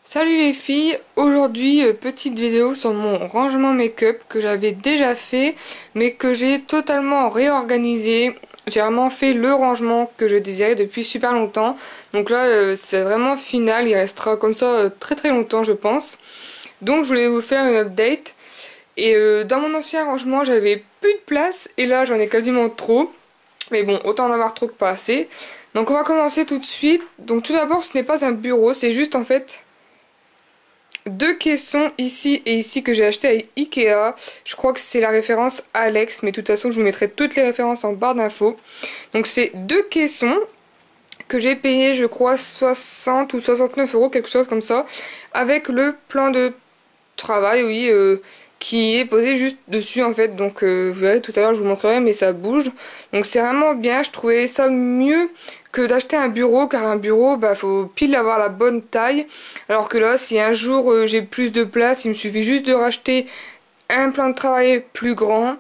Salut les filles, aujourd'hui petite vidéo sur mon rangement make-up que j'avais déjà fait mais que j'ai totalement réorganisé. J'ai vraiment fait le rangement que je désirais depuis super longtemps. Donc là c'est vraiment final, il restera comme ça très longtemps je pense. Donc je voulais vous faire une update. Et dans mon ancien rangement j'avais plus de place et là j'en ai quasiment trop. Mais bon, autant en avoir trop que pas assez. Donc on va commencer tout de suite. Donc tout d'abord ce n'est pas un bureau, c'est juste en fait deux caissons ici et ici que j'ai acheté à Ikea. Je crois que c'est la référence Alex, mais de toute façon je vous mettrai toutes les références en barre d'infos. Donc c'est deux caissons que j'ai payé je crois 60 ou 69 euros, quelque chose comme ça, avec le plan de travail, oui, qui est posé juste dessus en fait. Donc vous verrez tout à l'heure, je vous montrerai, mais ça bouge. Donc c'est vraiment bien, je trouvais ça mieux que d'acheter un bureau, car un bureau, bah faut pile avoir la bonne taille. Alors que là, si un jour j'ai plus de place, il me suffit juste de racheter un plan de travail plus grand.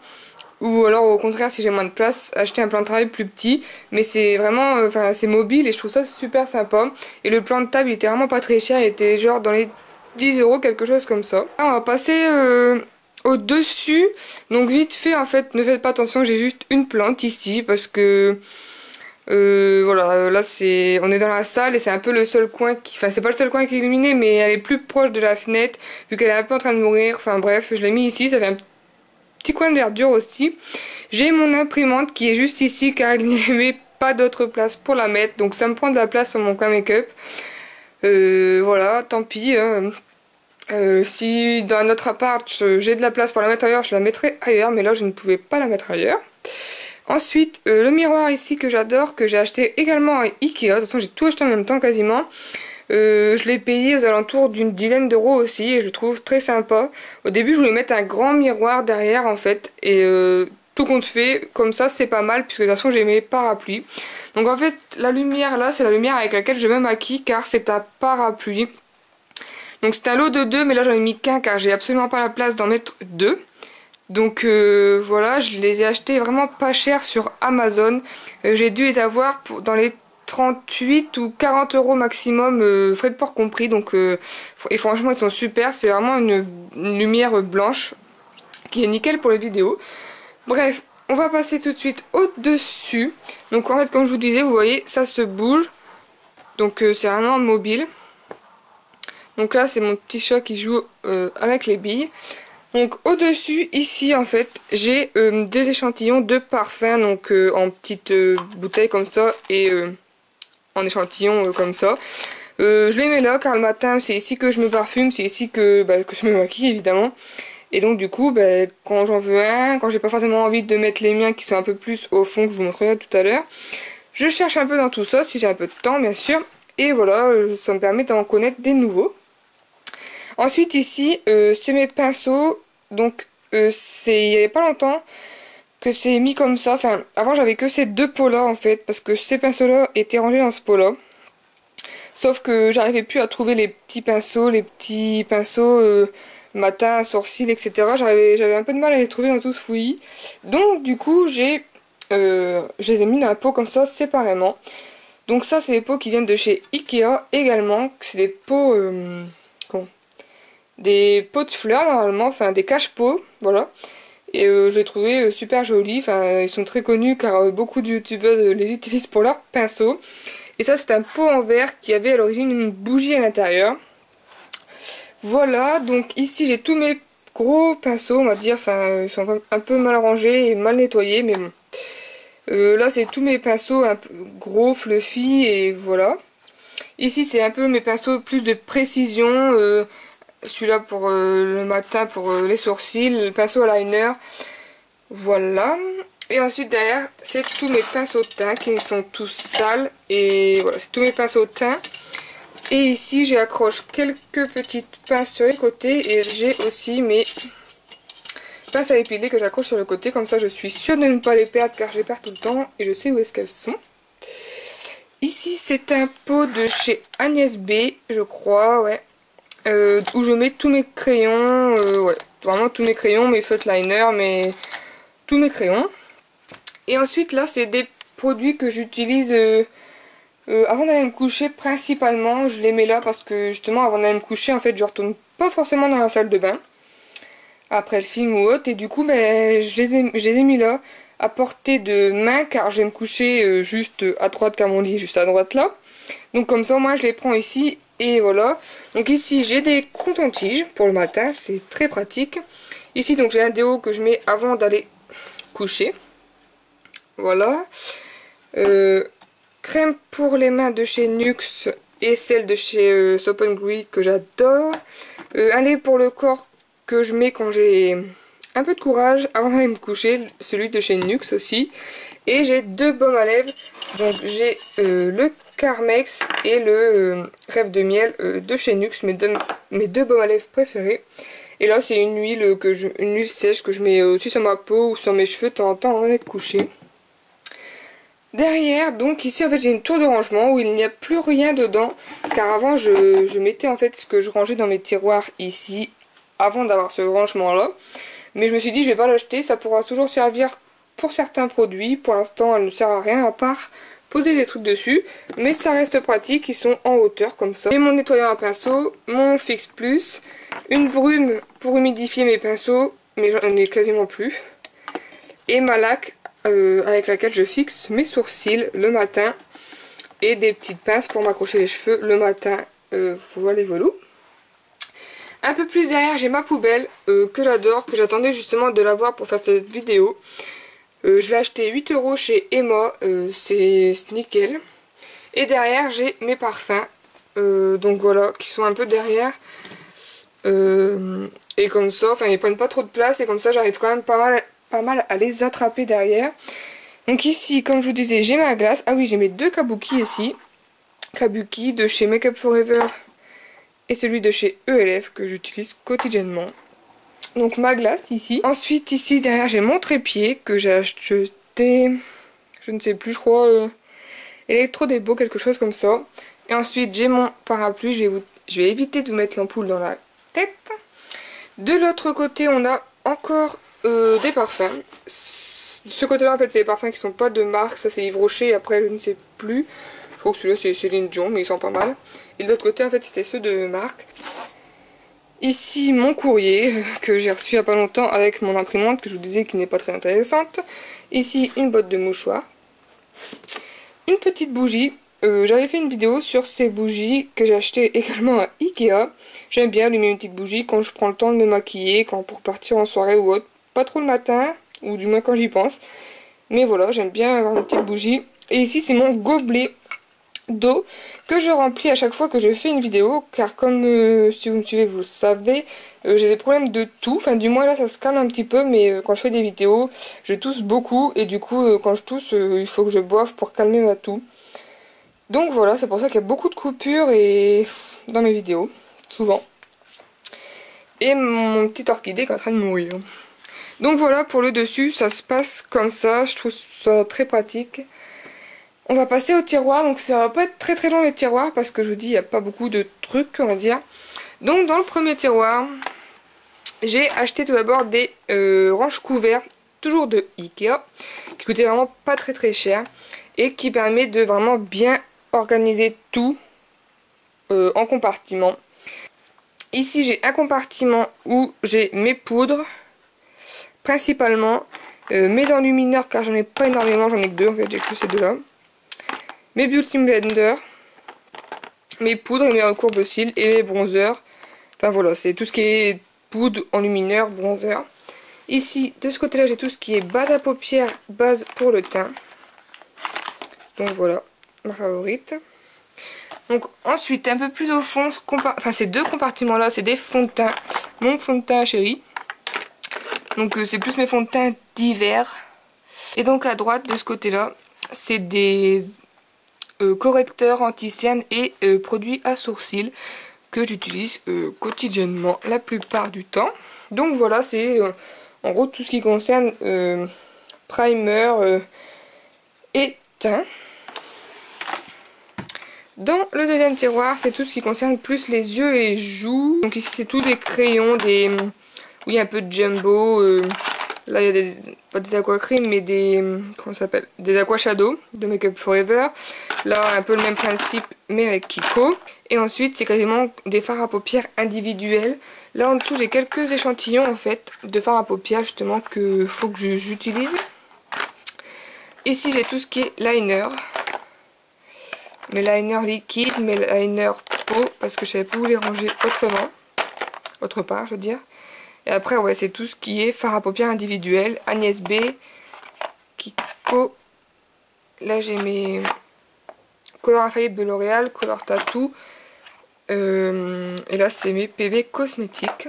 Ou alors au contraire, si j'ai moins de place, acheter un plan de travail plus petit. Mais c'est vraiment, enfin c'est mobile et je trouve ça super sympa. Et le plan de table il était vraiment pas très cher, il était genre dans les 10 euros, quelque chose comme ça. Ah, on va passer au dessus. Donc vite fait en fait, ne faites pas attention, j'ai juste une plante ici parce que voilà, là c'est, on est dans la salle et c'est un peu le seul coin qui, enfin c'est pas le seul coin qui est illuminé, mais elle est plus proche de la fenêtre vu qu'elle est un peu en train de mourir. Enfin bref, je l'ai mis ici, ça fait un petit coin de verdure aussi. J'ai mon imprimante qui est juste ici car il n'y avait pas d'autre place pour la mettre, donc ça me prend de la place sur mon coin make-up. Voilà, tant pis. Si dans notre appart j'ai de la place pour la mettre ailleurs, je la mettrai ailleurs, mais là je ne pouvais pas la mettre ailleurs. Ensuite, le miroir ici que j'adore, que j'ai acheté également à Ikea. De toute façon, j'ai tout acheté en même temps quasiment. Je l'ai payé aux alentours d'une dizaine d'euros aussi et je le trouve très sympa. Au début, je voulais mettre un grand miroir derrière en fait. Et tout compte fait, comme ça, c'est pas mal puisque de toute façon, j'ai mes parapluies. Donc en fait, la lumière là, c'est la lumière avec laquelle je me maquille car c'est un parapluie. Donc c'est un lot de deux, mais là j'en ai mis qu'un car j'ai absolument pas la place d'en mettre deux. Donc voilà, je les ai achetés vraiment pas cher sur Amazon. J'ai dû les avoir dans les 38 ou 40 euros maximum, frais de port compris. Donc, et franchement ils sont super, c'est vraiment une lumière blanche qui est nickel pour les vidéos. Bref, on va passer tout de suite au-dessus. Donc en fait comme je vous disais, vous voyez, ça se bouge. Donc c'est vraiment mobile. Donc là c'est mon petit chat qui joue avec les billes. Donc au-dessus, ici en fait, j'ai des échantillons de parfums, donc en petites bouteilles comme ça et en échantillons comme ça. Je les mets là car le matin c'est ici que je me parfume, c'est ici que je me maquille évidemment. Et donc du coup, quand j'en veux un, quand j'ai pas forcément envie de mettre les miens qui sont un peu plus au fond, que je vous montrerai tout à l'heure, je cherche un peu dans tout ça, si j'ai un peu de temps bien sûr. Et voilà, ça me permet d'en connaître des nouveaux. Ensuite ici, c'est mes pinceaux. Donc il y avait pas longtemps que c'est mis comme ça. Enfin, avant j'avais que ces deux pots là en fait, parce que ces pinceaux là étaient rangés dans ce pot là. Sauf que j'arrivais plus à trouver les petits pinceaux matin, sourcils, etc. J'avais un peu de mal à les trouver dans tout ce fouillis. Donc du coup je les ai mis dans un pot comme ça séparément. Donc ça c'est des pots qui viennent de chez Ikea également. C'est des pots des pots de fleurs normalement, enfin des cache-pots, voilà. Et je les trouvais super jolis, enfin ils sont très connus car beaucoup de youtubeurs les utilisent pour leurs pinceaux. Et ça c'est un pot en verre qui avait à l'origine une bougie à l'intérieur. Voilà, donc ici j'ai tous mes gros pinceaux, on va dire, enfin ils sont un peu mal rangés et mal nettoyés, mais bon. Là c'est tous mes pinceaux un peu gros, fluffy, et voilà. Ici c'est un peu mes pinceaux plus de précision, celui-là pour le matin pour les sourcils, le pinceau à liner, voilà. Et ensuite derrière c'est tous mes pinceaux de teint qui sont tous sales, et voilà, c'est tous mes pinceaux de teint. Et ici j'accroche quelques petites pinces sur les côtés et j'ai aussi mes pinces à épiler que j'accroche sur le côté, comme ça je suis sûre de ne pas les perdre car je les perds tout le temps et je sais où est-ce qu'elles sont. Ici c'est un pot de chez Agnès B, je crois, ouais. Où je mets tous mes crayons, ouais, vraiment tous mes crayons, mes feutres liners, tous mes crayons. Et ensuite là c'est des produits que j'utilise Avant d'aller me coucher, principalement, je les mets là parce que justement, avant d'aller me coucher, en fait, je retourne pas forcément dans la salle de bain après le film ou autre, et du coup, ben, je les ai mis là à portée de main car je vais me coucher juste à droite car mon lit est juste à droite là. Donc comme ça, moi, je les prends ici et voilà. Donc ici, j'ai des cotons-tiges pour le matin, c'est très pratique. Ici, donc j'ai un déo que je mets avant d'aller coucher. Voilà. Crème pour les mains de chez Nuxe et celle de chez Soap & Gooey que j'adore. Un lait pour le corps que je mets quand j'ai un peu de courage avant d'aller me coucher, celui de chez Nuxe aussi. Et j'ai deux baumes à lèvres, donc j'ai le Carmex et le Rêve de miel de chez Nuxe, mes deux baumes à lèvres préférés. Et là c'est une huile une huile sèche que je mets aussi sur ma peau ou sur mes cheveux de temps en temps avant d'être couché. Derrière, donc ici en fait j'ai une tour de rangement où il n'y a plus rien dedans, car avant je mettais en fait ce que je rangeais dans mes tiroirs ici avant d'avoir ce rangement là, mais je me suis dit je vais pas l'acheter, ça pourra toujours servir pour certains produits. Pour l'instant elle ne sert à rien à part poser des trucs dessus, mais ça reste pratique, ils sont en hauteur comme ça. J'ai mon nettoyant à pinceau, mon Fix Plus, une brume pour humidifier mes pinceaux, mais j'en ai quasiment plus, et ma laque avec laquelle je fixe mes sourcils le matin, et des petites pinces pour m'accrocher les cheveux le matin. Voilà les voilou. Un peu plus derrière j'ai ma poubelle que j'adore, que j'attendais justement de l'avoir pour faire cette vidéo. Je l'ai acheté 8 € chez Emma, c'est nickel. Et derrière j'ai mes parfums, donc voilà, qui sont un peu derrière. Et comme ça, enfin ils prennent pas trop de place et comme ça j'arrive quand même pas mal à les attraper derrière. Donc ici, comme je vous disais, j'ai ma glace. Ah oui, j'ai mes deux kabuki ici. Kabuki de chez Make Up For Ever et celui de chez ELF que j'utilise quotidiennement. Donc ma glace ici. Ensuite ici derrière j'ai mon trépied que j'ai acheté, je ne sais plus, je crois Electro Debo, quelque chose comme ça. Et ensuite j'ai mon parapluie, je vais éviter de vous mettre l'ampoule dans la tête. De l'autre côté on a encore des parfums. Ce côté là en fait c'est des parfums qui sont pas de marque, ça c'est Yves Rocher, après je ne sais plus. Je crois que celui-là c'est Céline Dion, mais ils sont pas mal. Et de l'autre côté en fait c'était ceux de marque. Ici mon courrier que j'ai reçu il y a pas longtemps avec mon imprimante que je vous disais qui n'est pas très intéressante. Ici une botte de mouchoir. Une petite bougie. J'avais fait une vidéo sur ces bougies que j'ai achetées également à Ikea. J'aime bien allumer une petite bougie quand je prends le temps de me maquiller, quand pour partir en soirée ou autre. Pas trop le matin, ou du moins quand j'y pense. Mais voilà, j'aime bien avoir une petite bougie. Et ici c'est mon gobelet d'eau que je remplis à chaque fois que je fais une vidéo, car comme si vous me suivez vous le savez, j'ai des problèmes de toux, enfin du moins là ça se calme un petit peu, mais quand je fais des vidéos je tousse beaucoup et du coup quand je tousse il faut que je boive pour calmer ma toux. Donc voilà, c'est pour ça qu'il y a beaucoup de coupures et dans mes vidéos, souvent. Et mon petit orchidée qui est en train de mourir. Donc voilà, pour le dessus ça se passe comme ça, je trouve ça très pratique. On va passer au tiroir, donc ça va pas être très très long les tiroirs parce que je vous dis il n'y a pas beaucoup de trucs on va dire. Donc dans le premier tiroir, j'ai acheté tout d'abord des ranges couverts, toujours de Ikea, qui coûtaient vraiment pas très très cher et qui permet de vraiment bien organiser tout en compartiments. Ici j'ai un compartiment où j'ai mes poudres, principalement, mes enlumineurs car j'en ai pas énormément, j'en ai que deux en fait, j'ai que ces deux là. Mes beauty blenders, mes poudres et mes recourbes cils et mes bronzers. Enfin voilà, c'est tout ce qui est poudre, enlumineur, bronzer. Ici, de ce côté-là, j'ai tout ce qui est base à paupières, base pour le teint. Donc voilà, ma favorite. Donc ensuite, un peu plus au fond, ces deux compartiments-là, c'est des fonds de teint. Mon fond de teint chéri. Donc c'est plus mes fonds de teint d'hiver. Et donc à droite, de ce côté-là, c'est des correcteur anti-cerne et produits à sourcils que j'utilise quotidiennement la plupart du temps. Donc voilà, c'est en gros tout ce qui concerne primer et teint. Dans le deuxième tiroir, c'est tout ce qui concerne plus les yeux et les joues. Donc ici c'est tous des crayons, où il y a un peu de jumbo, Là il y a des, pas des aqua cream mais des, comment ça s'appelle, des aqua shadow de Make Up Forever. Là un peu le même principe mais avec Kiko. Et ensuite c'est quasiment des fards à paupières individuels. Là en dessous j'ai quelques échantillons en fait de fards à paupières justement que faut que j'utilise. Ici j'ai tout ce qui est liner. Mes liners liquides, mes liners peau parce que je savais pas où les ranger autrement. Autre part je veux dire. Et après ouais c'est tout ce qui est fard à paupières individuel. Agnès B, Kiko. Là j'ai mes Color Infaillible de L'Oréal, Color Tattoo. Et là c'est mes PV cosmétiques.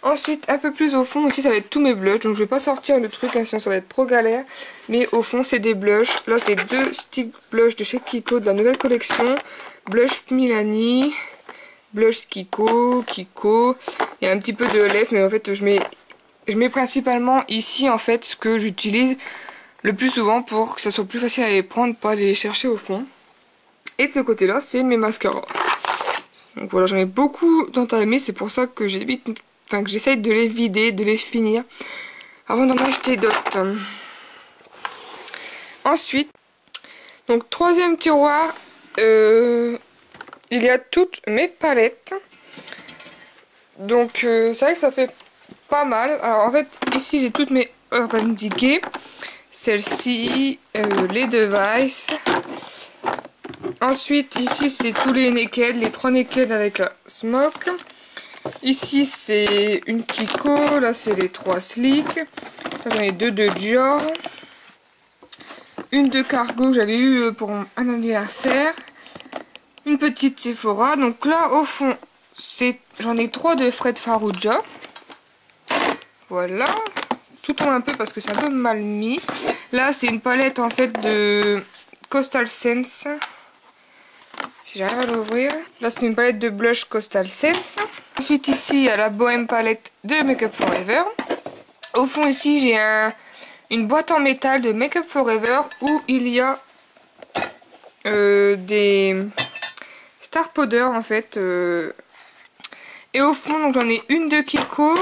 Ensuite un peu plus au fond aussi ça va être tous mes blushs. Donc je vais pas sortir le truc hein, sinon ça va être trop galère. Mais au fond c'est des blushs. Là c'est 2 sticks blush de chez Kiko de la nouvelle collection. Blush Milani, blush Kiko. Il y a un petit peu de lèvres mais en fait je mets principalement ici en fait ce que j'utilise le plus souvent pour que ça soit plus facile à les prendre, pas les chercher au fond. Et de ce côté là c'est mes mascaras. Donc voilà, j'en ai beaucoup d'entamés, c'est pour ça que j'évite, enfin que j'essaye de les vider, de les finir avant d'en acheter d'autres. Ensuite, donc troisième tiroir, il y a toutes mes palettes. Donc c'est vrai que ça fait pas mal. Alors en fait ici j'ai toutes mes Urban Decay. Celle-ci, les Device. Ensuite ici c'est tous les Naked, les 3 Naked avec la Smoke. Ici c'est une Kiko, là c'est les 3 Sleek. Là j'en ai 2 de Dior. Une de Cargo que j'avais eu pour un anniversaire. Une petite Sephora. Donc là au fond j'en ai 3 de Fred Farrugia. Voilà. Tout tombe un peu parce que c'est un peu mal mis. Là c'est une palette en fait de Coastal Sense. Si j'arrive à l'ouvrir. Là c'est une palette de blush Coastal Sense. Ensuite ici il y a la Bohème palette de Make Up Forever. Au fond ici j'ai une boîte en métal de Make Up Forever où il y a des Star Powder en fait. Et au fond donc j'en ai une de Kiko,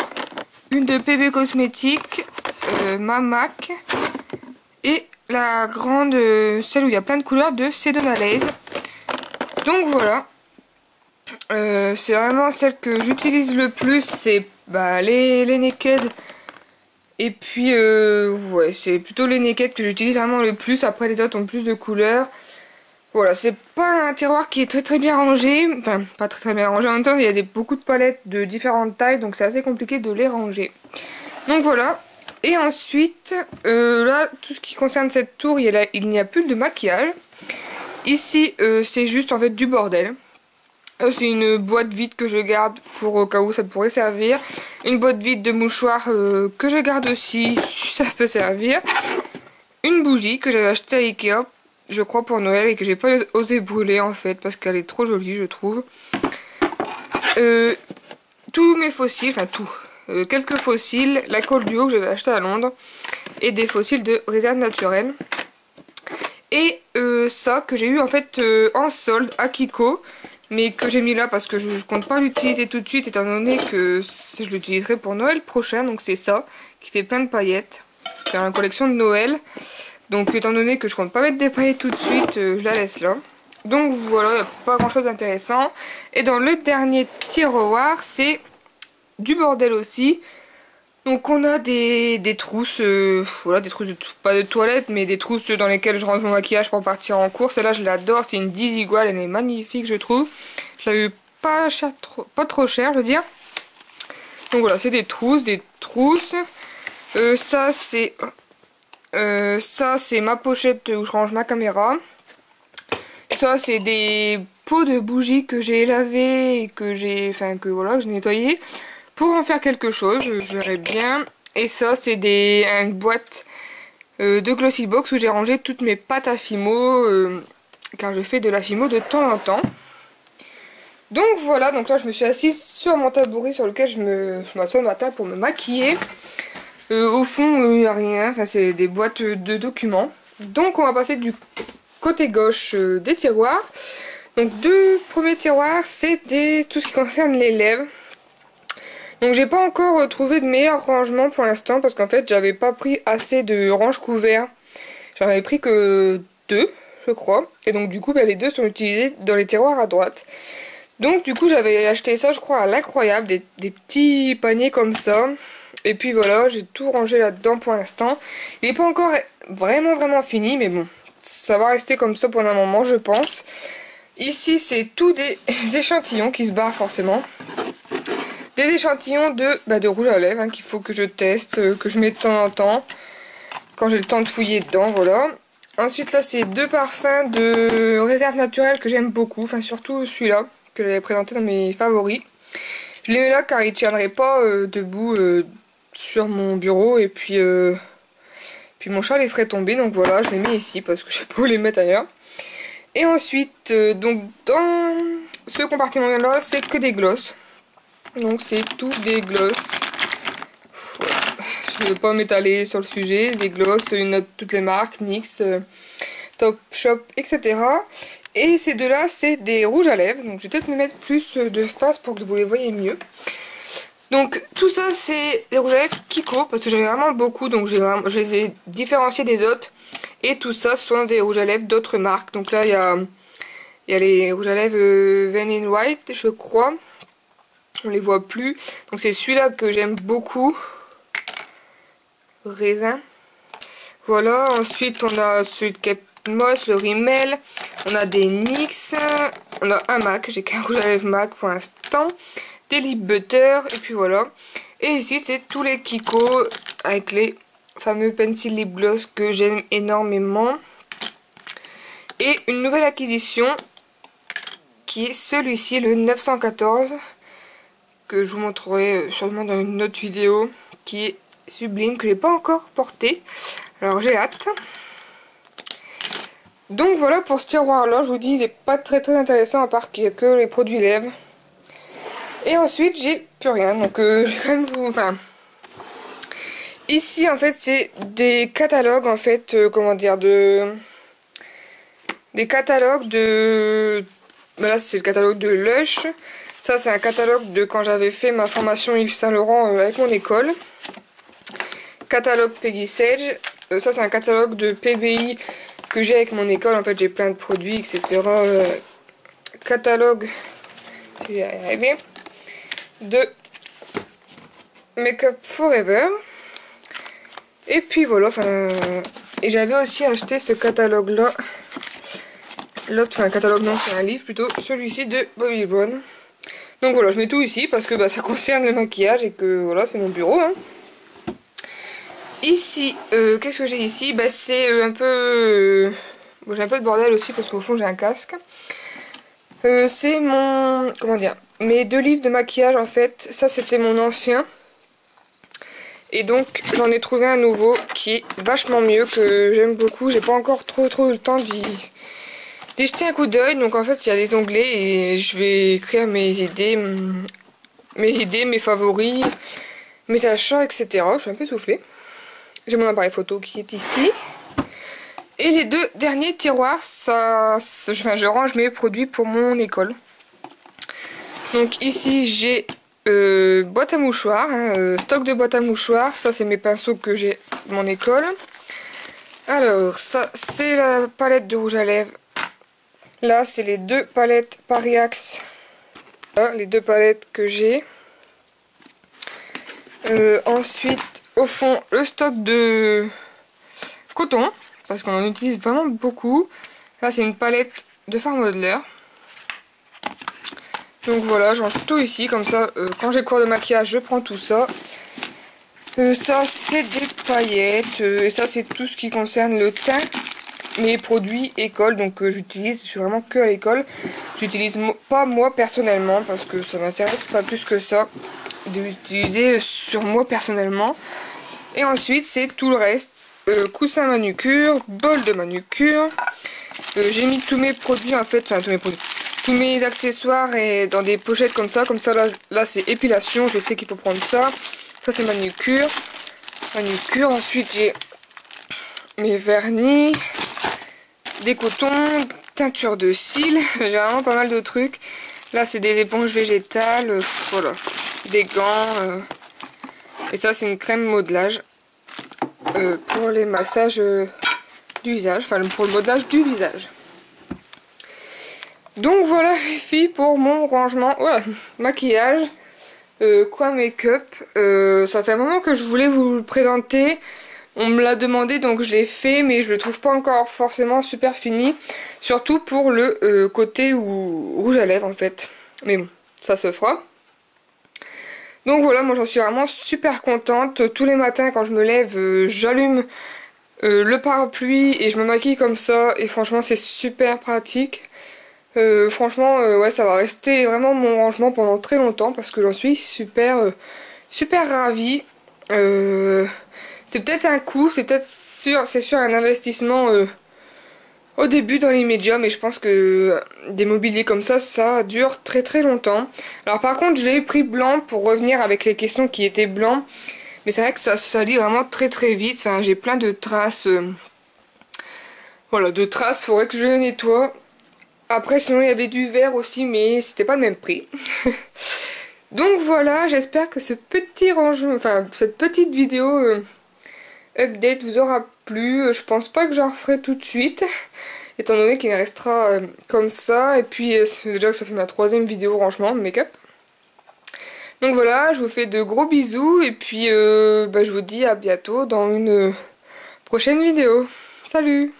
une de PV Cosmétiques, ma MAC et la grande, celle où il y a plein de couleurs de Sedona-Laze. Donc voilà, c'est vraiment celle que j'utilise le plus, c'est les Naked. Et puis ouais, c'est plutôt les Naked que j'utilise vraiment le plus. Après les autres ont plus de couleurs. Voilà, c'est pas un tiroir qui est très bien rangé. Enfin, pas très bien rangé. En même temps, il y a beaucoup de palettes de différentes tailles, donc c'est assez compliqué de les ranger. Donc voilà. Et ensuite, là, tout ce qui concerne cette tour, il n'y a plus de maquillage. Ici, c'est juste en fait du bordel. C'est une boîte vide que je garde pour au cas où ça pourrait servir. Une boîte vide de mouchoirs que je garde aussi, si ça peut servir. Une bougie que j'avais achetée à Ikea, je crois pour Noël, et que j'ai pas osé brûler en fait parce qu'elle est trop jolie je trouve. Tous mes fossiles, enfin tout. Quelques fossiles, la colle duo que j'avais acheté à Londres et des fossiles de réserve naturelle. Et ça que j'ai eu en fait en solde à Kiko, mais que j'ai mis là parce que je compte pas l'utiliser tout de suite étant donné que je l'utiliserai pour Noël prochain. Donc c'est ça qui fait plein de paillettes. C'est une collection de Noël. Donc étant donné que je compte pas mettre des paillettes tout de suite, je la laisse là. Donc voilà, il n'y a pas grand chose d'intéressant. Et dans le dernier tiroir, c'est du bordel aussi. Donc on a des trousses, voilà, des trousses, pas de toilette, mais des trousses dans lesquelles je range mon maquillage pour partir en course. Celle-là je l'adore, c'est une Desigual, elle est magnifique je trouve. Je l'ai eu pas trop cher je veux dire. Donc voilà, c'est des trousses. Ça c'est ma pochette où je range ma caméra. Ça c'est des pots de bougies que j'ai lavées et que j'ai nettoyé pour en faire quelque chose, je verrai bien. Et ça c'est une boîte de Glossy Box où j'ai rangé toutes mes pâtes à Fimo car je fais de la Fimo de temps en temps. Donc voilà, donc là je me suis assise sur mon tabouret sur lequel je m'assois le matin pour me maquiller. Au fond il n'y a rien, enfin c'est des boîtes de documents. Donc on va passer du côté gauche des tiroirs. Donc deux premiers tiroirs c'est tout ce qui concerne les lèvres. Donc j'ai pas encore trouvé de meilleur rangement pour l'instant parce qu'en fait j'avais pas pris assez de range couverts. J'en avais pris que 2 je crois. Et donc du coup bah, les 2 sont utilisés dans les tiroirs à droite. Donc du coup j'avais acheté ça je crois à l'incroyable, des petits paniers comme ça. Et puis voilà, j'ai tout rangé là-dedans pour l'instant. Il n'est pas encore vraiment fini, mais bon, ça va rester comme ça pendant un moment je pense. Ici c'est tous des échantillons qui se barrent forcément. Des échantillons de rouge à lèvres hein, qu'il faut que je teste, que je mets de temps en temps. Quand j'ai le temps de fouiller dedans, voilà. Ensuite là c'est 2 parfums de réserve naturelle que j'aime beaucoup. Enfin surtout celui-là que j'avais présenté dans mes favoris. Je les mets là car ils ne tiendraient pas debout sur mon bureau. Et puis mon chat les ferait tomber. Donc voilà, je les mets ici parce que je sais pas où les mettre ailleurs. Et ensuite, donc dans ce compartiment là c'est que des glosses. Donc c'est tout des glosses. Voilà. Je ne veux pas m'étaler sur le sujet. Des glosses, une note toutes les marques, NYX, Topshop, etc. Et ces deux là c'est des rouges à lèvres. Donc je vais peut-être me mettre plus de face pour que vous les voyez mieux. Donc tout ça c'est des rouges à lèvres Kiko parce que j'avais vraiment beaucoup. Donc je les ai différenciés des autres. Et tout ça sont des rouges à lèvres d'autres marques. Donc là il y a les rouges à lèvres Vanilla White je crois. On les voit plus. Donc c'est celui-là que j'aime beaucoup. Raisin. Voilà. Ensuite on a celui de Kate Moss, le Rimmel. On a des NYX. On a un MAC. J'ai qu'un rouge à lèvres MAC pour l'instant. Des lip butter. Et puis voilà. Et ici c'est tous les Kiko avec les fameux pencil lip gloss que j'aime énormément. Et une nouvelle acquisition qui est celui-ci, le 914. Que je vous montrerai sûrement dans une autre vidéo, qui est sublime, que j'ai pas encore porté. Alors j'ai hâte. Donc voilà pour ce tiroir là, je vous dis il n'est pas très intéressant à part qu'il n'y a que les produits lèvres. Et ensuite j'ai plus rien, donc je vais quand même vous... Enfin, ici en fait c'est des catalogues en fait, comment dire, des catalogues de... Là c'est le catalogue de Lush. Ça c'est un catalogue de quand j'avais fait ma formation Yves Saint Laurent avec mon école. Catalogue Peggy Sage. Ça c'est un catalogue de PBI que j'ai avec mon école. En fait j'ai plein de produits etc. Catalogue, je vais y arriver, de Make Up Forever. Et puis voilà, enfin... Et j'avais aussi acheté ce catalogue là. L'autre, enfin un catalogue non c'est un livre plutôt. Celui-ci de Bobbi Brown. Donc voilà, je mets tout ici parce que ça concerne le maquillage et que voilà, c'est mon bureau. Hein. Ici, qu'est-ce que j'ai ici? C'est un peu... Bon, j'ai un peu de bordel aussi parce qu'au fond j'ai un casque. C'est mon... Comment dire? Mes 2 livres de maquillage en fait. Ça c'était mon ancien. Et donc j'en ai trouvé un nouveau qui est vachement mieux, que j'aime beaucoup. J'ai pas encore trop eu le temps d'y jeter un coup d'œil. Donc en fait il y a des onglets et je vais écrire mes idées, mes favoris, mes achats, etc. Je suis un peu soufflée. J'ai mon appareil photo qui est ici. Et les 2 derniers tiroirs, je range mes produits pour mon école. Donc ici j'ai boîte à mouchoirs, hein, stock de boîte à mouchoirs. Ça c'est mes pinceaux que j'ai de mon école. Alors ça c'est la palette de rouge à lèvres. Là, c'est les 2 palettes Paris Axe. Là, les 2 palettes que j'ai. Ensuite, au fond, le stock de coton. Parce qu'on en utilise vraiment beaucoup. Là, c'est une palette de Fard Modeler. Donc voilà, je range tout ici. Comme ça, quand j'ai cours de maquillage, je prends tout ça. Ça, c'est des paillettes. Et ça, c'est tout ce qui concerne le teint. Mes produits école, donc j'utilise, je suis vraiment que à l'école. J'utilise pas moi personnellement parce que ça m'intéresse pas plus que ça d'utiliser sur moi personnellement. Et ensuite c'est tout le reste, coussin manucure, bol de manucure. J'ai mis tous mes produits en fait, enfin tous mes produits, tous mes accessoires et dans des pochettes comme ça là c'est épilation, je sais qu'il faut prendre ça. Ça c'est manucure. Ensuite j'ai mes vernis, des cotons, teinture de cils, j'ai vraiment pas mal de trucs. Là c'est des éponges végétales, voilà. des gants. Et ça c'est une crème modelage pour les massages du visage, enfin pour le modelage du visage. Donc voilà les filles pour mon rangement, voilà, maquillage, quoi make-up. Ça fait un moment que je voulais vous le présenter. On me l'a demandé donc je l'ai fait, mais je le trouve pas encore forcément super fini. Surtout pour le côté rouge à lèvres en fait. Mais bon, ça se fera. Donc voilà, moi j'en suis vraiment super contente. Tous les matins quand je me lève, j'allume le parapluie et je me maquille comme ça. Et franchement c'est super pratique. Franchement ouais, ça va rester vraiment mon rangement pendant très longtemps parce que j'en suis super ravie. C'est peut-être un coût, c'est sûr un investissement au début dans les médias, mais je pense que des mobiliers comme ça dure très longtemps. Alors par contre je l'ai pris blanc pour revenir avec les questions qui étaient blancs, mais c'est vrai que ça se salit vraiment très vite. Enfin j'ai plein de traces, voilà, de traces, faudrait que je le nettoie. Après sinon il y avait du vert aussi, mais c'était pas le même prix. Donc voilà, j'espère que ce petit rangement, enfin cette petite vidéo update vous aura plu. Je pense pas que j'en referai tout de suite, étant donné qu'il restera comme ça. Et puis déjà que ça fait ma 3e vidéo rangement make-up. Donc voilà, je vous fais de gros bisous et puis je vous dis à bientôt dans une prochaine vidéo. Salut!